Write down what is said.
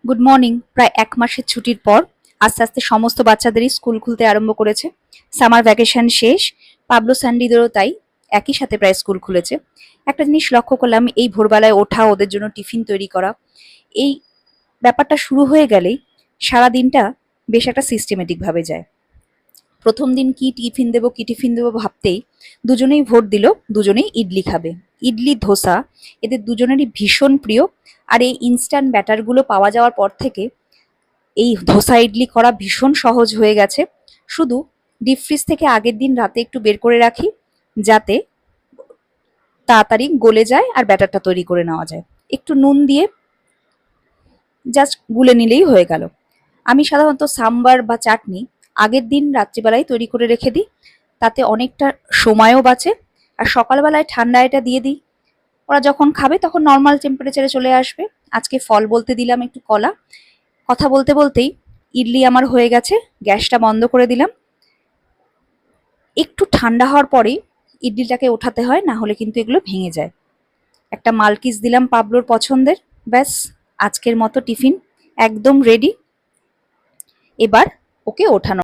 Good morning. প্রায় ১ মাসের ছুটির পর আস্তে আস্তে সমস্ত বাচ্চাদেরই স্কুল খুলতে আরম্ভ করেছে। সামার ভ্যাকেশন শেষ, পাবলো স্যান্ডিদেরও তাই একই সাথে প্রায় স্কুল খুলেছে। একটা জিনিস লক্ষ্য করলাম, এই ভোরবেলায় ওঠা, ওদের জন্য টিফিন তৈরি করা, এই ব্যাপারটা শুরু হয়ে গেলেই সারা দিনটা বেশ একটা সিস্টেমেটিক ভাবে যায়। প্রথম দিন কি টিফিন দেবো ভাবতেই দুজনেই ভোট দিল, দুজনেই ইডলি খাবে। ইডলি, ধোসা এদের দুজনেরই ভীষণ প্রিয়। আর এই ইনস্ট্যান্ট ব্যাটারগুলো পাওয়া যাওয়ার পর থেকে এই ধোসা ইডলি করা ভীষণ সহজ হয়ে গেছে। শুধু ডিপ ফ্রিজ থেকে আগের দিন রাতে একটু বের করে রাখি, যাতে তাড়াতাড়ি গলে যায় আর ব্যাটারটা তৈরি করে নেওয়া যায়। একটু নুন দিয়ে জাস্ট গুলে নিলেই হয়ে গেল। আমি সাধারণত সাম্বার বা চাটনি আগের দিন রাত্রিবেলায় তৈরি করে রেখে দিই, তাতে অনেকটা সময়ও বাঁচে। আর সকালবেলায় ঠান্ডা এটা দিয়ে দিই, ওরা যখন খাবে তখন নর্মাল টেম্পারেচারে চলে আসবে। আজকে ফল বলতে দিলাম একটু কলা। কথা বলতে বলতেই ইডলি আমার হয়ে গেছে, গ্যাসটা বন্ধ করে দিলাম। একটু ঠান্ডা হওয়ার পরেই ইডলিটাকে ওঠাতে হয়, না হলে কিন্তু এগুলো ভেঙে যায়। একটা মালকিস দিলাম পাবলোর পছন্দের। ব্যাস, আজকের মতো টিফিন একদম রেডি। এবার ওকে ওঠানো।